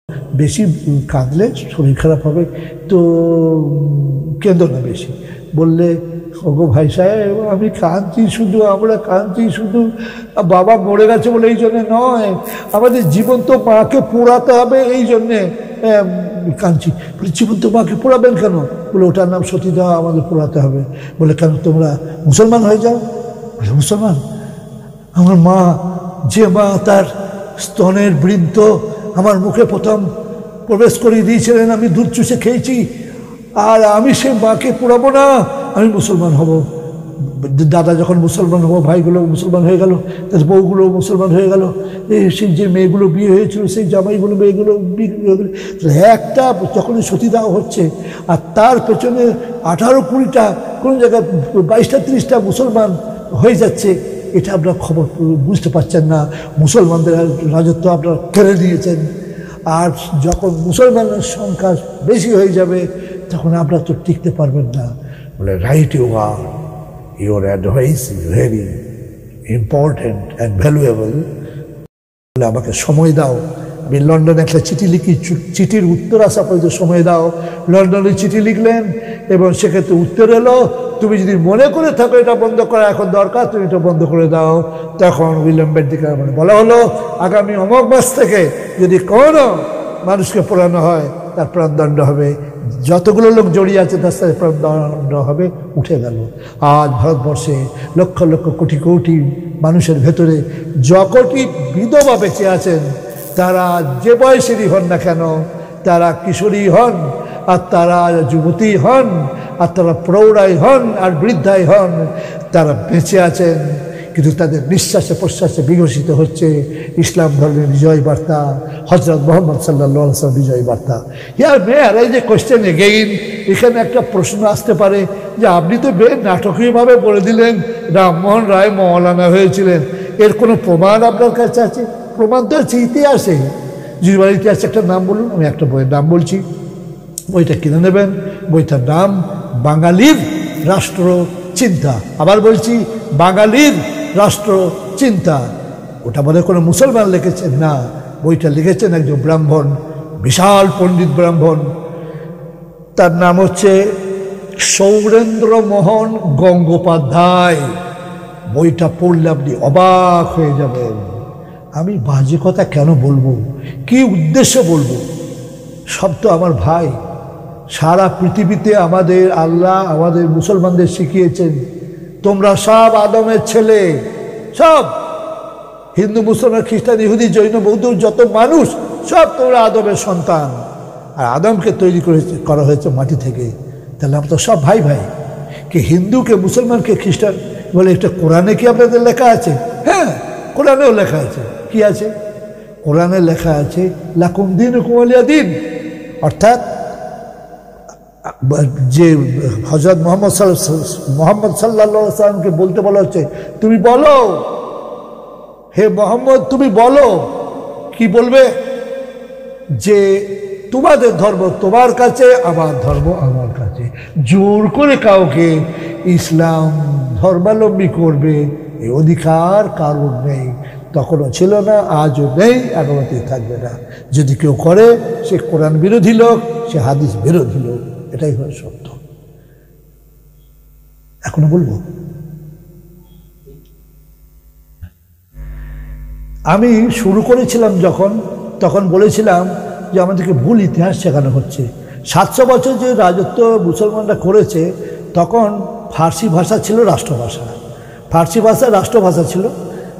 বেশি কাঁদলে শরীর খারাপ হবে, তো কেঁদো না বেশি। বললে, ওগো ভাই সাহেব, আমি কাঁদছি শুধু, আমরা কাঁদছি শুধু বাবা মরে গেছে বলে এই জন্যে নয়, আমাদের জীবন্ত মাকে পোড়াতে হবে এই জন্যে কাঁদছি। বলে, জীবন্ত মাকে পোড়াবেন কেন? বলে, ওটার নাম সতীদাহ, আমাদের পোড়াতে হবে। বলে, কেন তোমরা মুসলমান হয়ে যাও? বলে, মুসলমান? আমার মা, যে মা তার স্তনের বৃন্ত আমার মুখে প্রথম প্রবেশ করিয়ে দিয়েছিলেন, আমি দুধ চুষে খেয়েছি, আর আমি সেই মাকে পোড়াবো না, আমি মুসলমান হব। দাদা যখন মুসলমান হবো, ভাইগুলো মুসলমান হয়ে গেল, তার বউগুলো মুসলমান হয়ে গেল, সেই যে মেয়েগুলো বিয়ে হয়েছিল সেই জামাইগুলো মেয়েগুলো একটা যখনই সতীদাহ হচ্ছে, আর তার পেছনে 18-20টা, কোনো জায়গায় 22টা 30টা মুসলমান হয়ে যাচ্ছে, এটা আপনারা খবর বুঝতে পারছেন না। মুসলমানদের রাজত্ব আপনারা কেড়ে নিয়েছেন, আর যখন মুসলমানের সংখ্যা বেশি হয়ে যাবে তখন আপনারা তো টিকতে পারবেন না। বলে, right you are, your advice is very important and valuable. বলে, আমাকে সময় দাও, আমি লন্ডনে একটা চিঠি লিখি, চিঠির উত্তর আসা পর্যন্ত সময় দাও। লন্ডনে চিঠি লিখলেন এবং সেক্ষেত্রে উত্তর এলো, তুমি যদি মনে করে থাকো এটা বন্ধ করা এখন দরকার, তুমি এটা বন্ধ করে দাও। তখন উইলিয়াম বেন্টিকার বলা হলো, আগামী অমুক মাস থেকে যদি কোনো মানুষকে পোড়ানো হয় তার প্রাণদণ্ড হবে, যতগুলো লোক জড়িয়ে আছে তার সাথে প্রাণদণ্ড হবে। উঠে গেল। আজ ভারতবর্ষে লক্ষ লক্ষ কোটি কোটি মানুষের ভেতরে যতটি বিধবা বেঁচে আছেন, তারা যে বয়সেরই হন না কেন, তারা কিশোরী হন, আর তারা যুবতী হন, আর তারা প্রৌঢ়াই হন, আর বৃদ্ধাই হন, তারা বেঁচে আছেন, কিন্তু তাদের নিঃশ্বাসে প্রশ্বাসে বিকশিত হচ্ছে ইসলাম ধর্মের বিজয় বার্তা, হযরত মুহাম্মদ সাল্লাল্লাহু আলাইহি ওয়াসাল্লাম বিজয় বার্তা। ইয়ার মে আরাইজ এ কোয়েশ্চেন এগেইন, এখানে একটা প্রশ্ন আসতে পারে যে আপনি তো নাটকীয়ভাবে বলে দিলেন রামমোহন রায় মৌলানা হয়েছিলেন, এর কোনো প্রমাণ আপনার কাছে আছে? প্রমাণ তো আছে ইতিহাসে। যদি ইতিহাসে একটা নাম বলুন, আমি একটা বইয়ের নাম বলছি, বইটা কিনে নেবেন। বইটার নাম বাঙালির রাষ্ট্র চিন্তা। আবার বলছি, বাঙালির রাষ্ট্র চিন্তা। ওটা বলে কোনো মুসলমান লিখেছেন না, বইটা লিখেছেন একজন ব্রাহ্মণ, বিশাল পণ্ডিত ব্রাহ্মণ, তার নাম হচ্ছে সৌরেন্দ্রমোহন গঙ্গোপাধ্যায়। বইটা পড়লে আপনি অবাক হয়ে যাবেন। আমি বাজে কথা কেন বলবো, কি উদ্দেশ্য বলবো? সব তো আমার ভাই। সারা পৃথিবীতে আমাদের আল্লাহ আমাদের মুসলমানদের শিখিয়েছেন, তোমরা সব আদমের ছেলে, সব হিন্দু মুসলমান খ্রিস্টান ইহুদি জৈন বৌদ্ধ যত মানুষ সব তোমরা আদমের সন্তান, আর আদমকে তৈরি করা হয়েছে মাটি থেকে। তাহলে আমরা তো সব ভাই ভাই। কে হিন্দু, কে মুসলমান, কে খ্রিস্টান। বলে, এটা কোরআনে কি আপনাদের লেখা আছে? হ্যাঁ, কোরআনেও লেখা আছে। কি আছে? কোরআনে লেখা আছে লাকুম দীনুকুম ওয়ালিয়া দীন, অর্থাৎ যে হযরত মুহাম্মদ সাল্লাল্লাহু আলাইহি ওয়াসাল্লামকে বলতে বলা হচ্ছে, তুমি বলো, হে মোহাম্মদ তুমি বলো। কি বলবে? যে তোমাদের ধর্ম তোমার কাছে, আমার ধর্ম আমার কাছে। জোর করে কাউকে ইসলাম ধর্মাবলম্বী করবে এই অধিকার কারণ নেই। তখনও ছিল না, আজও নেই, আগামীতে থাকবে না। যদি কেউ করে সে কোরআন বিরোধী লোক, সে হাদিস বিরোধী লোক। এটাই হয় সত্য। এখনো বলবো, আমি শুরু করেছিলাম যখন, তখন বলেছিলাম যে আমাদেরকে ভুল ইতিহাস শেখানো হচ্ছে। 700 বছর যে রাজত্ব মুসলমানরা করেছে, তখন ফার্সি ভাষা ছিল রাষ্ট্রভাষা। ফার্সি ভাষা রাষ্ট্রভাষা ছিল।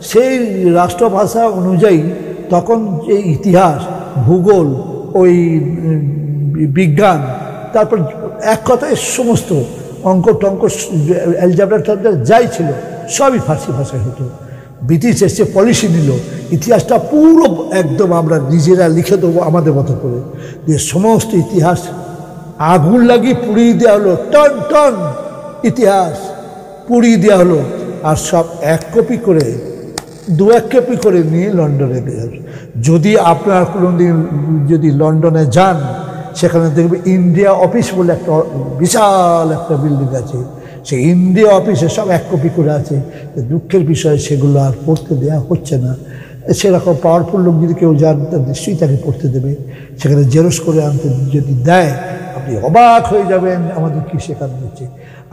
সেই রাষ্ট্রভাষা অনুযায়ী তখন যে ইতিহাস, ভূগোল, ওই বিজ্ঞান, তারপর এক কথায় সমস্ত অঙ্ক টঙ্ক, অ্যালজেব্রা যাই ছিল সবই ফার্সি ভাষায় হতো। ব্রিটিশ এসে পলিসি নিল, ইতিহাসটা পুরো একদম আমরা নিজেরা লিখে দেবো আমাদের মতো করে, যে সমস্ত ইতিহাস আগুন লাগিয়ে পুড়িয়ে দেওয়া হলো। টন টন ইতিহাস পুড়িয়ে দেওয়া হলো, আর সব 1 কপি করে 2-1 কপি করে নিয়ে লন্ডনে দেওয়া। যদি আপনার কোনোদিন যদি লন্ডনে যান, সেখানে দেখবে ইন্ডিয়া অফিস বলে একটা বিশাল একটা বিল্ডিং আছে, সেই ইন্ডিয়া অফিসে সব 1 কপি করে আছে। দুঃখের বিষয় সেগুলো আর পড়তে দেওয়া হচ্ছে না। সেরকম পাওয়ারফুল লোক যদি কেউ যান তার নিশ্চয়ই তাকে পড়তে দেবে। সেখানে জেরক্স করে আনতে যদি দেয় আপনি অবাক হয়ে যাবেন আমাদের কী শেখানো হচ্ছে।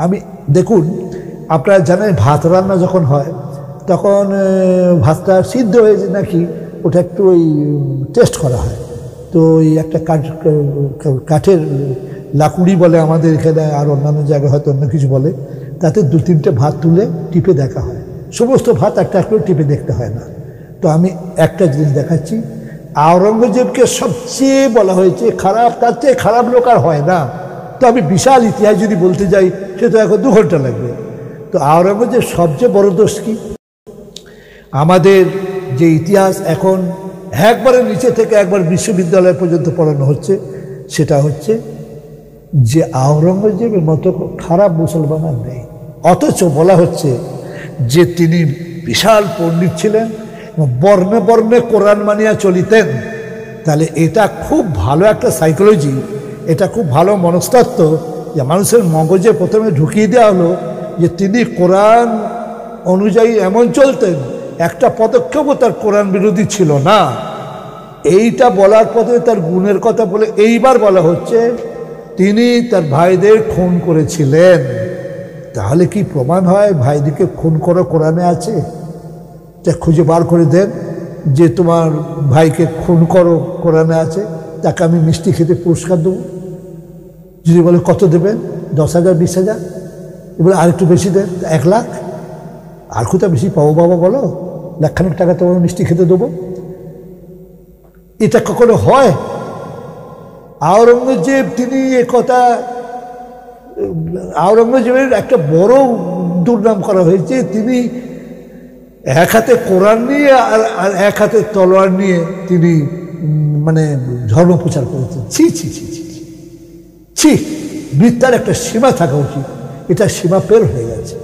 আমি দেখুন, আপনারা জানেন ভাত রান্না যখন হয় তখন ভাতটা সিদ্ধ হয়েছে নাকি ওটা একটু ওই টেস্ট করা হয়। তো ওই একটা কাঠের লাকুড়ি বলে আমাদের এখানে, আর অন্যান্য জায়গায় হয়তো অন্য কিছু বলে, তাতে 2-3টে ভাত তুলে টিপে দেখা হয়। সমস্ত ভাত একটা করে টিপে দেখতে হয় না। তো আমি একটা জিনিস দেখাচ্ছি, আওরঙ্গজেবকে সবচেয়ে বলা হয়েছে খারাপ, তার চেয়ে খারাপ লোক আর হয় না। তো আমি বিশাল ইতিহাস যদি বলতে যাই সে তো এখন 2 ঘন্টা লাগবে। তো আওরঙ্গজেব সবচেয়ে বড় দোষ কি? আমাদের যে ইতিহাস এখন একবারে নিচে থেকে একবার বিশ্ববিদ্যালয় পর্যন্ত পড়ানো হচ্ছে, সেটা হচ্ছে যে আওরঙ্গজেবের মতো খারাপ মুসলমান আর নেই। অথচ বলা হচ্ছে যে তিনি বিশাল পণ্ডিত ছিলেন, বর্ণে বর্ণে কোরআন মানিয়া চলিতেন। তাহলে এটা খুব ভালো একটা সাইকোলজি, এটা খুব ভালো মনস্তত্ত্ব যে মানুষের মগজে প্রথমে ঢুকিয়ে দেওয়া হলো যে তিনি কোরআন অনুযায়ী এমন চলতেন, একটা পদক্ষেপও তার কোরআন বিরোধী ছিল না। এইটা বলার পথে তার গুণের কথা বলে এইবার বলা হচ্ছে তিনি তার ভাইদের খুন করেছিলেন। তাহলে কি প্রমাণ হয় ভাইদিকে খুন করো কোরআনে আছে? তা খুঁজে বার করে দেন যে তোমার ভাইকে খুন করো কোরআনে আছে, তাকে আমি মিষ্টি খেতে পুরস্কার দেবো। যদি বলে কত দেবেন, 10,000 20,000, এবার আর একটু বেশি দেন 1 লাখ, আর কোথাও বেশি পাবো বাবা বলো, 1 লাখ টাকা তোমার মিষ্টি খেতে দেবো। এটা কখনো হয়? আওরঙ্গজেব তিনি কথা, আওরঙ্গজেবের একটা বড় দুর্নাম করা হয়েছে, তিনি এক হাতে কোরআন নিয়ে আর এক হাতে তলোয়ার নিয়ে তিনি মানে ধর্ম প্রচার করেছেন। ছি ছি ছি ছি ছি, বিদ্যার একটা সীমা থাকা উচিত, এটা সীমা পের হয়ে গেছে।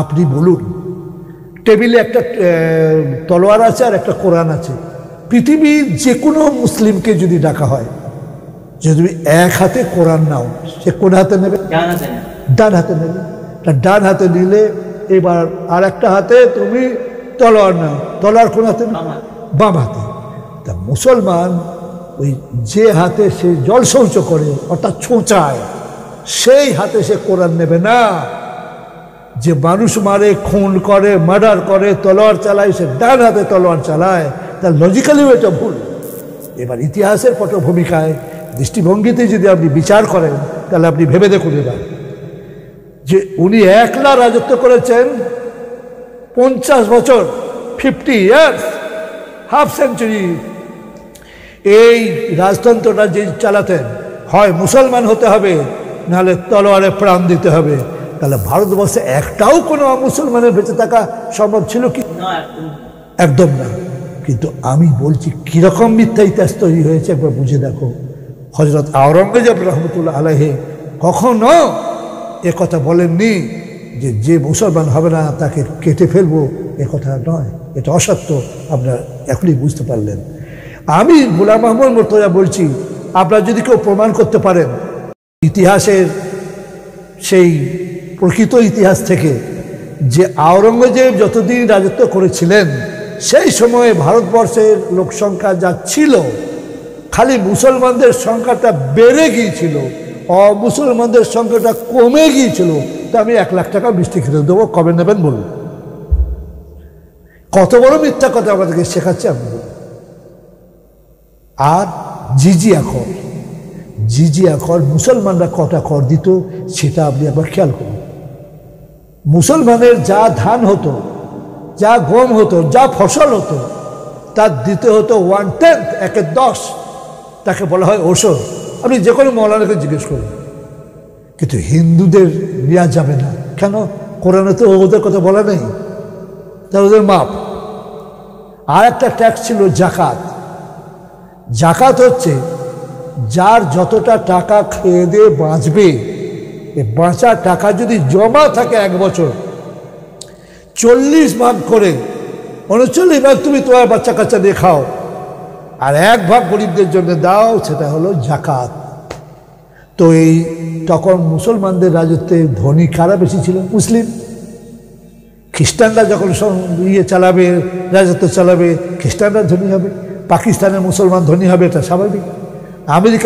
আপনি বলুন, টেবিলে একটা তলোয়ার আছে আর একটা কোরআন আছে, পৃথিবীর যে কোনো মুসলিমকে যদি ডাকা হয়, যদি তুমি এক হাতে কোরআন নাও, সে কোন হাতে নেবে? ডান হাতে নেবে। ডান হাতে নিলে এবার আর একটা হাতে তুমি তলোয়ার নাও, তলোয়ার কোন হাতে? বাম হাতে। তা মুসলমান ওই যে হাতে সে জল শৌচ করে অর্থাৎ ছোঁচায়, সেই হাতে সে কোরআন নেবে না। যে মানুষ মারে, খুন করে, মার্ডার করে, তলোয়ার চালায়, সে ডান হাতে তলোয়ার চালায়। তার লজিক্যালিও এটা ভুল। এবার ইতিহাসের পটভূমিকায় দৃষ্টিভঙ্গিতে যদি আপনি বিচার করেন তাহলে আপনি ভেবে দেখুন এবার যে উনি একলা রাজত্ব করেছেন 50 বছর, 50 ইয়ার্স, হাফ সেঞ্চুরি। এই রাজতন্ত্রটা যে চালাতেন, হয় মুসলমান হতে হবে নাহলে তলোয়ারে প্রাণ দিতে হবে। তাহলে ভারতবর্ষে একটাও কোনো মুসলমানের বেঁচে থাকা সম্ভব ছিল কি? একদম না। কিন্তু আমি বলছি কীরকম মিথ্যা ইতিহাস তৈরি হয়েছে একবার বুঝে দেখো। হজরত আওরঙ্গজেব রহমতুল্লাহ আলাইহি কখনো এ কথা বলেননি যে যে মুসলমান হবে না তাকে কেটে ফেলবো, এ কথা নয়, এটা অসত্য। আপনারা এখনই বুঝতে পারলেন। আমি গোলাম আহমদ মুর্তজা বলছি, আপনারা যদি কেউ প্রমাণ করতে পারেন ইতিহাসের সেই প্রকৃত ইতিহাস থেকে যে আওরঙ্গজেব যতদিন রাজত্ব করেছিলেন সেই সময়ে ভারতবর্ষের লোকসংখ্যা যা ছিল, খালি মুসলমানদের সংখ্যাটা বেড়ে গিয়েছিল, অমুসলমানদের সংখ্যাটা কমে গিয়েছিল। তো আমি 1 লাখ টাকা মিষ্টি খেতে দেবো, কবে নেবেন বলুন? কত বড় মিথ্যা কথা আমাদেরকে শেখাচ্ছে আপনি বলুন। আর জিজিয়া কর, জিজিয়া কর মুসলমানরা কটা কর দিত সেটা আপনি একবার খেয়াল করুন। মুসলমানের যা ধান হতো, যা গম হতো, যা ফসল হতো, তার দিতে হতো 1/10, 1/10। তাকে বলা হয় ওষুধ। আপনি যে কোনো মৌলানাকে জিজ্ঞেস করুন। কিন্তু হিন্দুদের নেওয়া যাবে না কেন? কোরআনে তো ওদের কথা বলা নেই, তার ওদের মাপ। আর একটা ট্যাক্স ছিল জাকাত। জাকাত হচ্ছে যার যতটা টাকা খেয়ে দিয়ে বাঁচবে, এই বাঁচা টাকা যদি জমা থাকে 1 বছর, 40 ভাগ করে 39 ভাগ তুমি তোমার বাচ্চা কাচ্চা দিয়ে খাও, আর 1 ভাগ গরিবদের জন্য দাও, সেটা হলো জাকাত। তো এই তখন মুসলমানদের রাজত্বে ধনী কারা বেশি ছিল? মুসলিম। খ্রিস্টানরা যখন চালাবে, রাজত্ব চালাবে, খ্রিস্টানরা ধনী হবে, পাকিস্তানের মুসলমান ধনী হবে, এটা স্বাভাবিক। আমেরিকা